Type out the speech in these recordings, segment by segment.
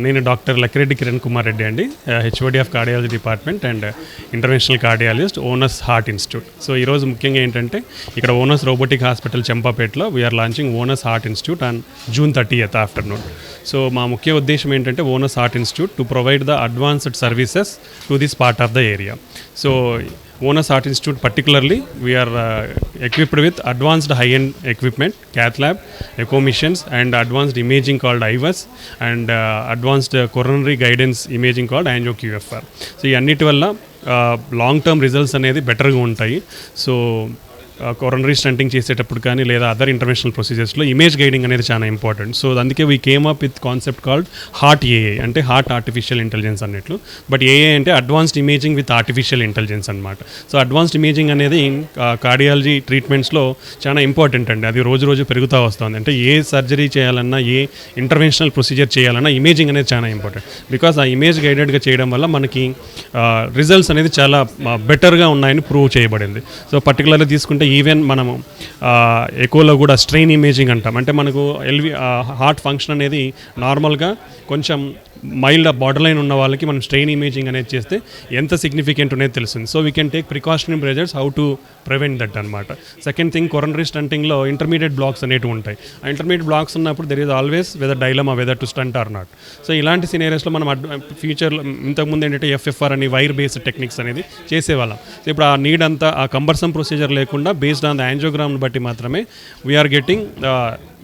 నేను డాక్టర్ లక్కిరెడ్డి కిరణ్ కుమార్ రెడ్డి అండి, HOD of cardiology department and international cardiologist, Onus heart institute. So ఈరోజు ముఖ్యంగా ఏంటంటే ఇక్కడ ఓనస్ రోబోటిక్ హాస్పిటల్ చెంపాపేటలో we're launching Onus heart institute on June 30th afternoon. So మా ముఖ్య ఉద్దేశం ఏంటంటే Onus heart institute to provide the advanced services to this part of the area. So Onus heart institute particularly we are equipped with advanced high-end equipment, cath lab, echo missions and advanced imaging called IVAS and advanced coronary guidance imaging called angio QFR. So ఈ అన్నిటి వల్ల long term results అనేది బెటర్గా ఉంటాయి. So coronary stunting చేసేటప్పుడు కానీ లేదా other interventional ప్రొసీజర్స్లో image guiding అనేది చాలా ఇంపార్టెంట్. సో అందుకే we came up with concept called heart AI, అంటే హార్ట్ ఆర్టిఫిషియల్ ఇంటెలిజెన్స్ అన్నట్లు. బట్ ఏఐ అంటే advanced imaging with artificial intelligence అనమాట. సో అడ్వాన్స్డ్ ఇమేజింగ్ అనేది కార్డియాలజీ ట్రీట్మెంట్స్లో చాలా ఇంపార్టెంట్ అండి. అది రోజు రోజు పెరుగుతూ వస్తుంది. అంటే ఏ సర్జరీ చేయాలన్నా, ఏ ఇంటర్వెన్షనల్ ప్రొసీజర్ చేయాలన్నా ఇమేజింగ్ అనేది చాలా ఇంపార్టెంట్. బికాస్ ఆ ఇమేజ్ గైడెడ్గా చేయడం వల్ల మనకి రిజల్ట్స్ అనేది చాలా బెటర్గా ఉన్నాయని ప్రూవ్ చేయబడింది. సో పర్టికులర్గా తీసుకుంటే ఈవెన్ మనము ఎకోలో కూడా స్ట్రెయిన్ ఇమేజింగ్ అంటాం. అంటే మనకు హార్ట్ ఫంక్షన్ అనేది నార్మల్గా కొంచెం మైల్డ్ బార్డర్ లైన్ ఉన్న వాళ్ళకి మనం స్ట్రెయిన్ ఇమేజింగ్ అనేది చేస్తే ఎంత సిగ్నిఫికెంట్ అనేది తెలుస్తుంది. So we can take precautionary measures how to prevent that అనమాట. సెకండ్ థింగ్, కొరనరీ స్టంటింగ్లో ఇంటర్మీడియట్ బ్లాక్స్ అనేవి ఉంటాయి. ఆ ఇంటర్మీడియట్ బ్లాక్స్ ఉన్నప్పుడు there is always whether dilemma whether to stent or not. So ఇలాంటి సినేరియస్లో మనం ఫ్యూచర్లో ఇంతకుముందు ఏంటంటే ఎఫ్ఎఫ్ఆర్ అని వైర్ బేస్డ్ టెక్నిక్స్ అనేది చేసేవాళ్ళం. సో ఇప్పుడు ఆ నీడ్ అంతా ఆ కంబర్సమ్ ప్రొసీజర్ లేకుండా బేస్డ్ ఆన్ ద యాంజియోగ్రామ్ని బట్టి మాత్రమే we're getting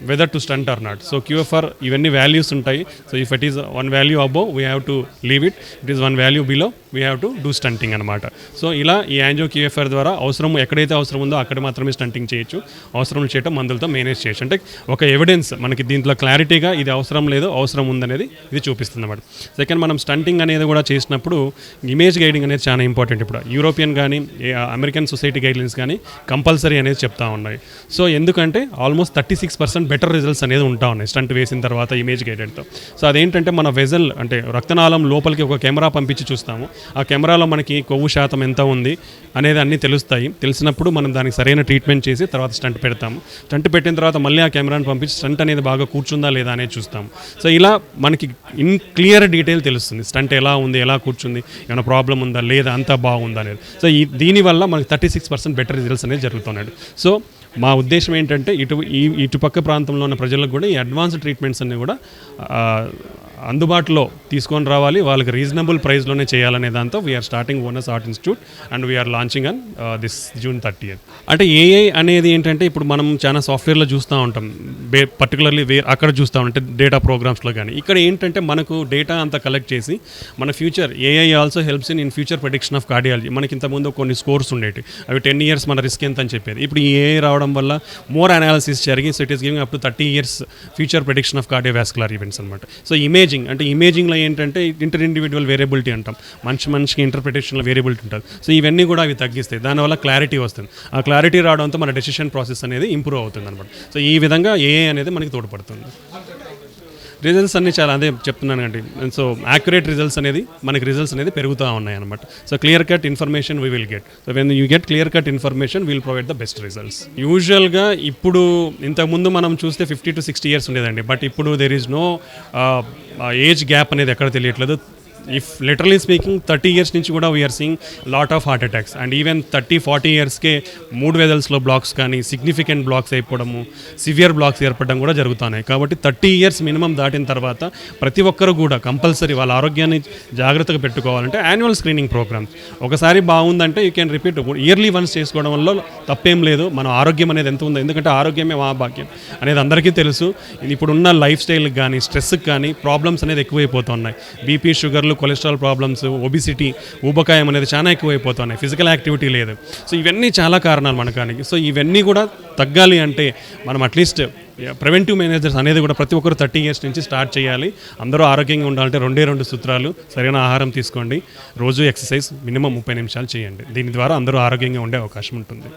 whether to stent or not. So QFR ఇవన్నీ వాల్యూస్ ఉంటాయి. So if it is one value above we have to leave it, it is one value below we have to do stenting అనమాట. So ఇలా ఈ angio క్యూఎఫ్ఆర్ ద్వారా ఎక్కడైతే అవసరం ఉందో అక్కడ మాత్రమే స్టంటింగ్ చేయొచ్చు. అవసరం చేయటం మందులతో మేనేజ్ చేయొచ్చు. అంటే ఒక ఎవిడెన్స్ మనకి దీంట్లో క్లారిటీగా ఇది అవసరం లేదు, అవసరం ఉందనేది ఇది చూపిస్తుంది అన్నమాట. సెకండ్, మనం స్టంటింగ్ అనేది కూడా చేసినప్పుడు ఇమేజ్ గైడింగ్ అనేది చాలా ఇంపార్టెంట్. ఇప్పుడు యూరోపియన్ కానీ అమెరికన్ సొసైటీ గైడ్లైన్స్ కానీ కంపల్సరీ అనేది చెప్తా ఉన్నాయి. సో ఎందుకంటే ఆల్మోస్ట్ 36% బెటర్ రిజల్ట్స్ అనేది ఉంటా ఉన్నాయి స్టంట్ వేసిన తర్వాత ఇమేజ్ గైడెడ్తో. సో అదేంటంటే మన వెజల్ అంటే రక్తనాళం లోపలికి ఒక కెమెరా పంపించి చూస్తాము. ఆ కెమెరాలో మనకి కొవ్వు శాతం ఎంత ఉంది అనేది అన్నీ తెలుస్తాయి. తెలిసినప్పుడు మనం దానికి సరైన ట్రీట్మెంట్ చేసి తర్వాత స్టంట్ పెడతాము. స్టంట్ పెట్టిన తర్వాత మళ్ళీ ఆ కెమెరాని పంపించి స్టంట్ అనేది బాగా కూర్చుందా లేదా అనేది చూస్తాము. సో ఇలా మనకి ఇన్ క్లియర్ డీటెయిల్ తెలుస్తుంది స్టంట్ ఎలా ఉంది, ఎలా కూర్చుంది, ఏమైనా ప్రాబ్లం ఉందా లేదా, అంతా బాగుందా అనేది. సో దీనివల్ల మనకి 36% బెటర్ రిజల్ట్స్ అనేది జరుగుతున్నాడు. సో మా ఉద్దేశం ఏంటంటే ఇటుపక్క ప్రాంతంలో ఉన్న ప్రజలకు కూడా ఈ అడ్వాన్స్డ్ ట్రీట్మెంట్స్ అన్నీ కూడా అందుబాటులో తీసుకొని రావాలి, వాళ్ళకి రీజనబుల్ ప్రైస్లోనే చేయాలనే దాంతో we are starting onus heart institute and we are launching on this June 30th. అంటే ఏఐ అనేది ఏంటంటే ఇప్పుడు మనం చాలా సాఫ్ట్వేర్లో చూస్తూ ఉంటాం, పర్టికులర్లీ అక్కడ చూస్తూ ఉంటే డేటా ప్రోగ్రామ్స్లో కానీ. ఇక్కడ ఏంటంటే మనకు డేటా అంతా కలెక్ట్ చేసి మన future AI also helps in future prediction of cardiology. మనకి ఇంతకుముందు కొన్ని స్కోర్స్ ఉండేవి, అవి 10 years మన రిస్క్ ఎంత అని చెప్పేది. ఇప్పుడు ఈ ఏఐ రావడం వల్ల మోర్ అనాలిసిస్ జరిగి so it is giving up to 30 years future prediction of cardiovascular events అనమాట. సో అంటే ఇమేజింగ్లో ఏంటంటే ఇండివిజువల్ వేరియబిలిటీ అంటాం, మనిషికి ఇంటర్ప్రిటేషన్లో వేరియబిలిటీ ఉంటుంది. సో ఇవన్నీ కూడా అవి తగ్గిస్తాయి, దానివల్ల క్లారిటీ వస్తుంది. ఆ క్లారిటీ రావడంతో మన డెసిషన్ ప్రాసెస్ అనేది ఇంప్రూవ్ అవుతుంది అనమాట. సో ఈ విధంగా ఏఐ అనేది మనకి తోడ్పడుతుంది. రిజల్ట్స్ అన్నీ చాలా అదే చెప్తున్నాను అండి. సో యాక్యురేట్ రిజల్ట్స్ అనేది పెరుగుతూ ఉన్నాయి అనమాట. So clear cut information we will get. So when you get clear cut information will provide the best results. యూజువల్గా ఇప్పుడు ఇంతకుముందు మనం చూస్తే 50 to 60 years ఉండేదండి. బట్ ఇప్పుడు there is no age gap అనేది ఎక్కడ తెలియట్లేదు. ఇఫ్ లిటరలీ స్పీకింగ్ 30 years నుంచి కూడా we're seeing lot of heart attacks and even 30-40 yearsకే 3 వెజల్స్లో బ్లాక్స్ కానీ సిగ్నిఫికెంట్ బ్లాక్స్ అయిపోవడము, సివియర్ బ్లాక్స్ ఏర్పడడం కూడా జరుగుతున్నాయి. కాబట్టి 30 years మినిమం దాటిన తర్వాత ప్రతి ఒక్కరు కూడా కంపల్సరీ వాళ్ళ ఆరోగ్యాన్ని జాగ్రత్తగా పెట్టుకోవాలంటే యాన్యువల్ స్క్రీనింగ్ ప్రోగ్రామ్స్ ఒకసారి బాగుందంటే you can repeat yearly once చేసుకోవడం వల్ల తప్పేం లేదు. మన ఆరోగ్యం అనేది ఎంత ఉందో, ఎందుకంటే ఆరోగ్యమే మహాభాగ్యం అనేది అందరికీ తెలుసు. ఇప్పుడున్న లైఫ్ స్టైల్కి కానీ స్ట్రెస్కి కానీ ప్రాబ్లమ్స్ అనేది ఎక్కువైపోతున్నాయి. బీపీ, షుగర్లు, కొలెస్ట్రాల్ ప్రాబ్లమ్స్, ఒబిసిటీ, ఊబకాయం అనేది చాలా ఎక్కువైపోతున్నాయి. ఫిజికల్ యాక్టివిటీ లేదు. సో ఇవన్నీ చాలా కారణాలు మనకానికి. సో ఇవన్నీ కూడా తగ్గాలి అంటే మనం అట్లీస్ట్ ప్రివెంటివ్ మేనేజర్స్ అనేది కూడా ప్రతి ఒక్కరు 30 years నుంచి స్టార్ట్ చేయాలి. అందరూ ఆరోగ్యంగా ఉండాలంటే 2 సూత్రాలు: సరైన ఆహారం తీసుకోండి, రోజు ఎక్సర్సైజ్ మినిమం 30 నిమిషాలు చేయండి. దీని ద్వారా అందరూ ఆరోగ్యంగా ఉండే అవకాశం ఉంటుంది.